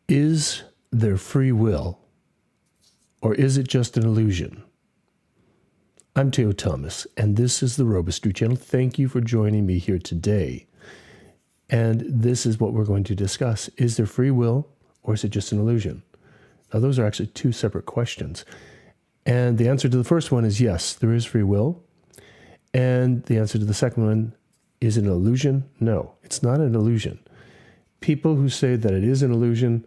Is there free will, or is it just an illusion? I'm Theo Thomas, and this is the Robustry channel. Thank you for joining me here today. And this is what we're going to discuss. Is there free will, or is it just an illusion? Now, those are actually two separate questions. And the answer to the first one is yes, there is free will. And the answer to the second one, is it an illusion? No, it's not an illusion. People who say that it is an illusion,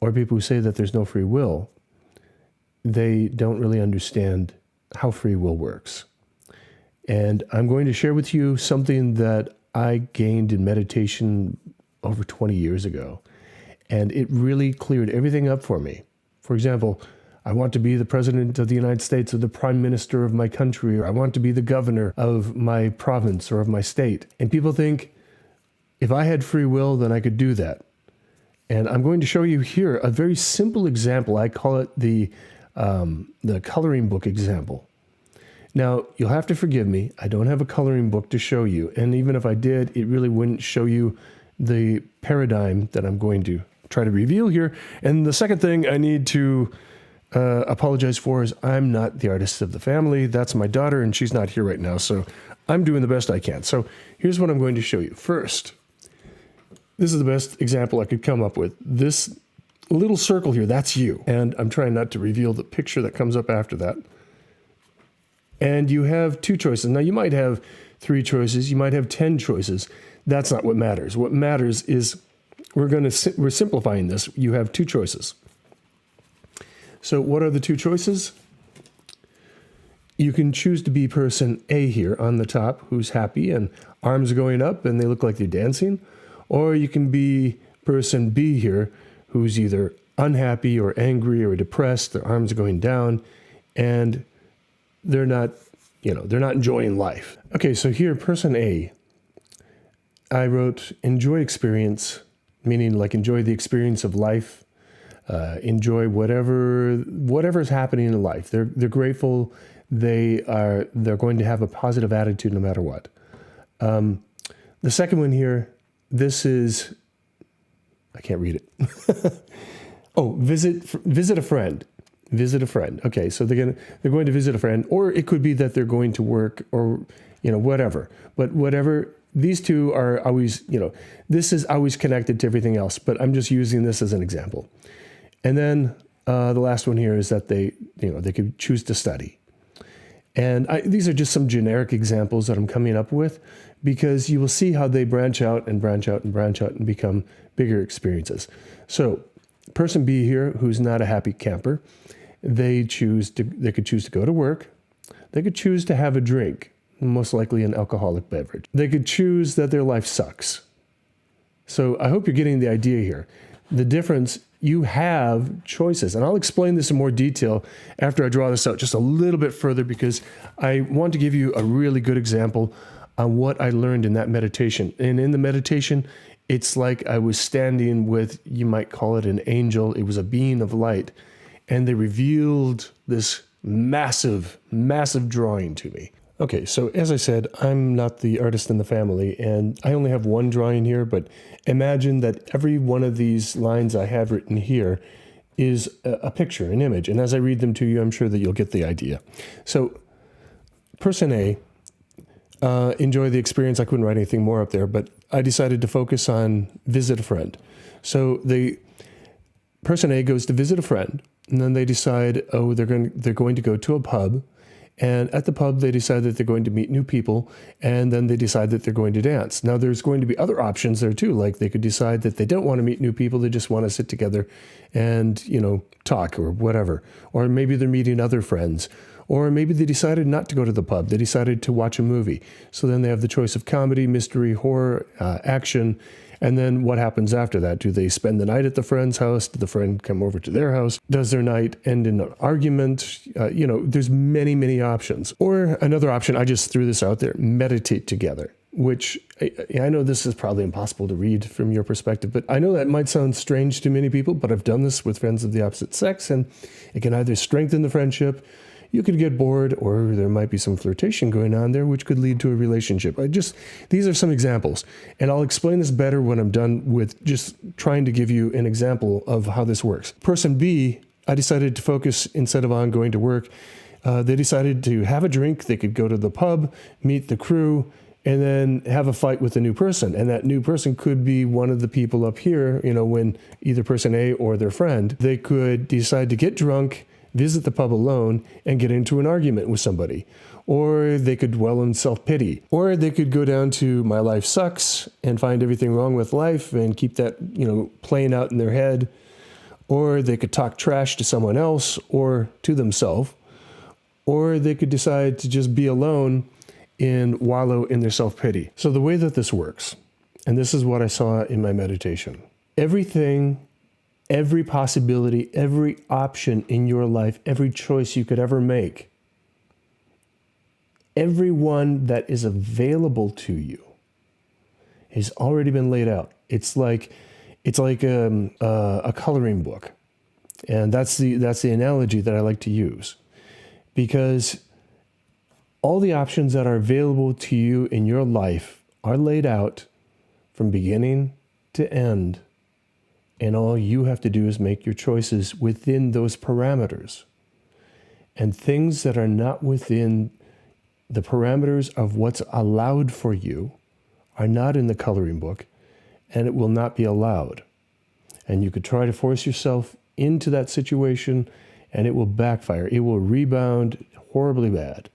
or people who say that there's no free will, they don't really understand how free will works. And I'm going to share with you something that I gained in meditation over 20 years ago. And it really cleared everything up for me. For example, I want to be the president of the United States or the prime minister of my country, or I want to be the governor of my province or of my state. And people think, if I had free will, then I could do that. And I'm going to show you here a very simple example. I call it the coloring book example. Now, you'll have to forgive me. I don't have a coloring book to show you. And even if I did, it really wouldn't show you the paradigm that I'm going to try to reveal here. And the second thing I need to apologize for is I'm not the artist of the family. That's my daughter, and she's not here right now. So I'm doing the best I can. So here's what I'm going to show you. First, this is the best example I could come up with. This little circle here, that's you. And I'm trying not to reveal the picture that comes up after that. And you have two choices. Now, you might have 3 choices. You might have 10 choices. That's not what matters. What matters is we're simplifying this. You have 2 choices. So what are the 2 choices? You can choose to be person A here on the top, who's happy and arms are going up and they look like they're dancing. Or you can be person B here, who's either unhappy or angry or depressed. Their arms are going down and they're not enjoying life. Okay, so here, person A, I wrote enjoy experience, meaning like enjoy the experience of life, enjoy whatever's happening in life. They're grateful. They're going to have a positive attitude no matter what. The second one here, this is, I can't read it. Oh, visit a friend. Visit a friend. Okay, so they're going to visit a friend, or it could be that they're going to work, or whatever. But whatever, these two are always, this is always connected to everything else. But I'm just using this as an example. And then the last one here is that they could choose to study. And these are just some generic examples that I'm coming up with, because you will see how they branch out and branch out and branch out and become bigger experiences. So person B here, who's not a happy camper, they could choose to go to work. They could choose to have a drink, most likely an alcoholic beverage. They could choose that their life sucks. So I hope you're getting the idea here. The difference, you have choices. And I'll explain this in more detail after I draw this out just a little bit further, because I want to give you a really good example on what I learned in that meditation. And in the meditation, it's like I was standing with, you might call it an angel. It was a being of light. And they revealed this massive, massive drawing to me. Okay, so as I said, I'm not the artist in the family, and I only have one drawing here, but imagine that every one of these lines I have written here is a picture, an image. And as I read them to you, I'm sure that you'll get the idea. So person A, enjoy the experience. I couldn't write anything more up there, but I decided to focus on visit a friend. So the person A goes to visit a friend, and then they decide, they're going to go to a pub. And at the pub, they decide that they're going to meet new people, and then they decide that they're going to dance. Now, there's going to be other options there too, like they could decide that they don't want to meet new people, they just want to sit together and, talk or whatever. Or maybe they're meeting other friends. Or maybe they decided not to go to the pub. They decided to watch a movie. So then they have the choice of comedy, mystery, horror, action. And then what happens after that? Do they spend the night at the friend's house? Did the friend come over to their house? Does their night end in an argument? There's many, many options. Or another option, I just threw this out there, meditate together, which I know this is probably impossible to read from your perspective, but I know that might sound strange to many people, but I've done this with friends of the opposite sex, and it can either strengthen the friendship, you could get bored, or there might be some flirtation going on there, which could lead to a relationship. These are some examples, and I'll explain this better when I'm done with just trying to give you an example of how this works. Person B, I decided to focus instead of on going to work. They decided to have a drink. They could go to the pub, meet the crew, and then have a fight with a new person. And that new person could be one of the people up here, when either person A or their friend, they could decide to get drunk, visit the pub alone, and get into an argument with somebody. Or they could dwell in self-pity. Or they could go down to my life sucks and find everything wrong with life and keep that, playing out in their head. Or they could talk trash to someone else or to themselves. Or they could decide to just be alone and wallow in their self-pity. So the way that this works, and this is what I saw in my meditation, everything, every possibility, every option in your life, every choice you could ever make, every one that is available to you has already been laid out. It's like a coloring book. And that's the analogy that I like to use. Because all the options that are available to you in your life are laid out from beginning to end. And all you have to do is make your choices within those parameters. And things that are not within the parameters of what's allowed for you are not in the coloring book, and it will not be allowed. And you could try to force yourself into that situation, and it will backfire. It will rebound horribly bad.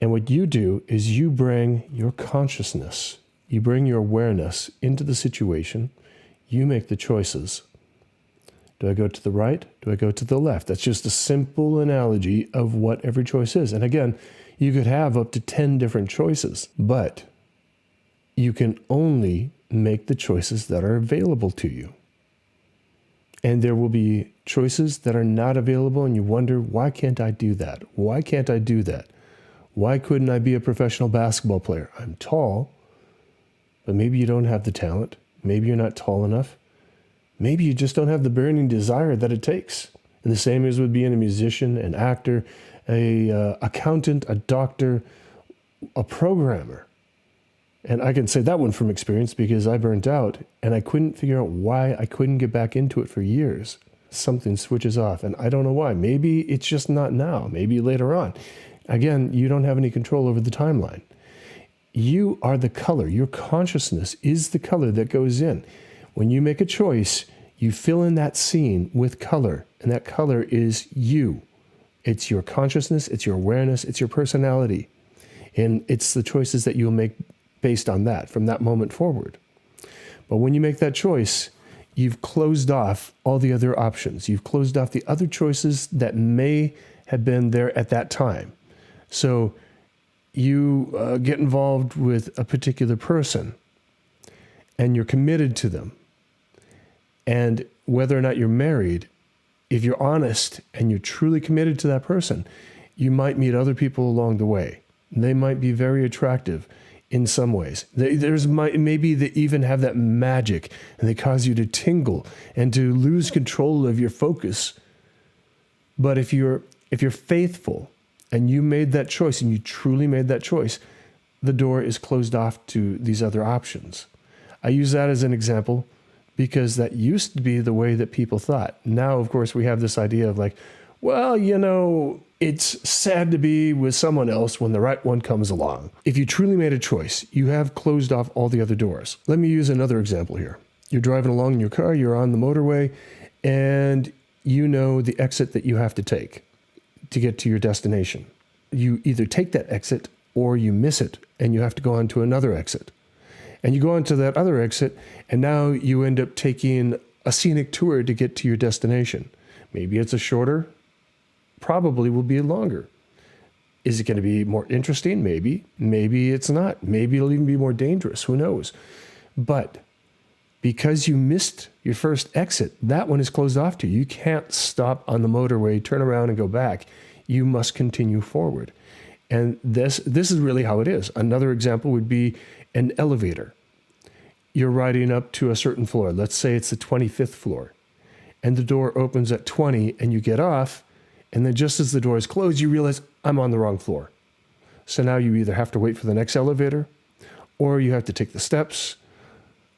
And what you do is you bring your consciousness, you bring your awareness into the situation, you make the choices. Do I go to the right? Do I go to the left? That's just a simple analogy of what every choice is. And again, you could have up to 10 different choices, but you can only make the choices that are available to you. And there will be choices that are not available, and you wonder, why can't I do that? Why can't I do that? Why couldn't I be a professional basketball player? I'm tall, but maybe you don't have the talent. Maybe you're not tall enough. Maybe you just don't have the burning desire that it takes. And the same as with being a musician, an actor, a accountant, a doctor, a programmer. And I can say that one from experience because I burnt out and I couldn't figure out why I couldn't get back into it for years. Something switches off and I don't know why. Maybe it's just not now. Maybe later on. Again, you don't have any control over the timeline. You are the color. Your consciousness is the color that goes in. When you make a choice, you fill in that scene with color, and that color is you. It's your consciousness, it's your awareness, it's your personality. And it's the choices that you'll make based on that, from that moment forward. But when you make that choice, you've closed off all the other options. You've closed off the other choices that may have been there at that time. So you get involved with a particular person, and you're committed to them. And whether or not you're married, if you're honest and you're truly committed to that person, you might meet other people along the way. They might be very attractive in some ways. Maybe they even have that magic and they cause you to tingle and to lose control of your focus. But if you're faithful and you made that choice and you truly made that choice, the door is closed off to these other options. I use that as an example because that used to be the way that people thought. Now, of course, we have this idea of like, well, it's sad to be with someone else when the right one comes along. If you truly made a choice, you have closed off all the other doors. Let me use another example here. You're driving along in your car, you're on the motorway, and you know the exit that you have to take to get to your destination. You either take that exit or you miss it, and you have to go on to another exit. And you go on to that other exit, and now you end up taking a scenic tour to get to your destination. Maybe it's a shorter, probably will be longer. Is it going to be more interesting? Maybe. Maybe it's not. Maybe it'll even be more dangerous. Who knows? But because you missed your first exit, that one is closed off to you. You can't stop on the motorway, turn around and go back. You must continue forward. And this is really how it is. Another example would be an elevator. You're riding up to a certain floor. Let's say it's the 25th floor. And the door opens at 20 and you get off And then just as the doors close, you realize I'm on the wrong floor. So now you either have to wait for the next elevator, or you have to take the steps,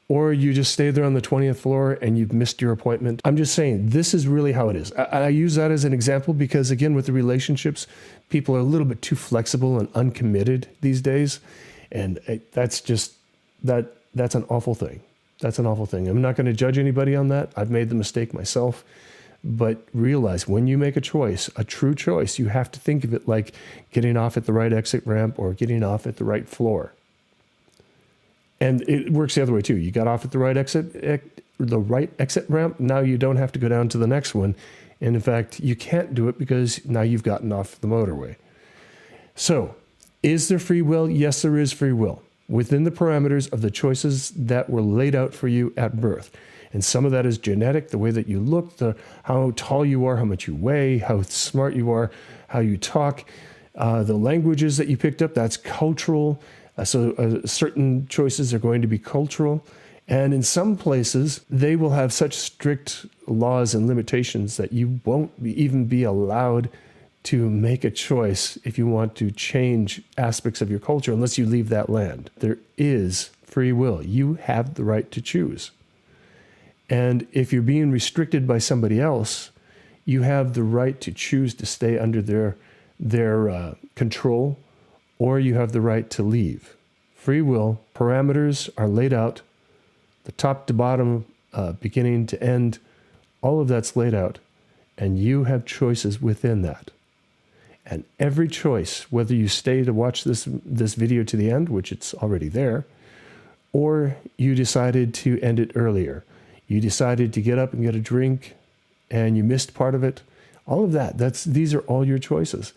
or you just stay there on the 20th floor and you've missed your appointment. I'm just saying, this is really how it is. I use that as an example because, again, with the relationships, people are a little bit too flexible and uncommitted these days. And that's an awful thing. That's an awful thing. I'm not going to judge anybody on that. I've made the mistake myself. But realize when you make a choice, a true choice, you have to think of it like getting off at the right exit ramp or getting off at the right floor. And it works the other way too. You got off at the right exit ramp. Now you don't have to go down to the next one. And in fact, you can't do it because now you've gotten off the motorway. So, is there free will? Yes, there is free will within the parameters of the choices that were laid out for you at birth. And some of that is genetic, the way that you look, how tall you are, how much you weigh, how smart you are, how you talk, the languages that you picked up, that's cultural. So certain choices are going to be cultural. And in some places, they will have such strict laws and limitations that you won't even be allowed to make a choice if you want to change aspects of your culture unless you leave that land. There is free will. You have the right to choose. And if you're being restricted by somebody else, you have the right to choose to stay under their control, or you have the right to leave. Free will, parameters are laid out, the top to bottom, beginning to end, all of that's laid out, and you have choices within that. And every choice, whether you stay to watch this video to the end, which it's already there, or you decided to end it earlier, you decided to get up and get a drink and you missed part of it, all of that, these are all your choices.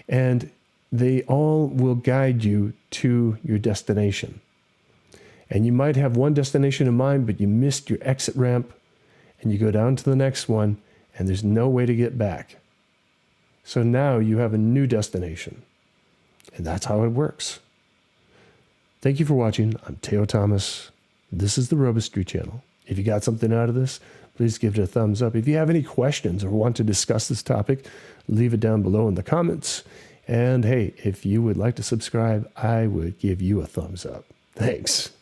And they all will guide you to your destination. And you might have one destination in mind, but you missed your exit ramp and you go down to the next one and there's no way to get back. So now you have a new destination. And that's how it works. Thank you for watching. I'm Theo Thomas. This is the Robustry channel. If you got something out of this, please give it a thumbs up. If you have any questions or want to discuss this topic, leave it down below in the comments. And hey, if you would like to subscribe, I would give you a thumbs up. Thanks.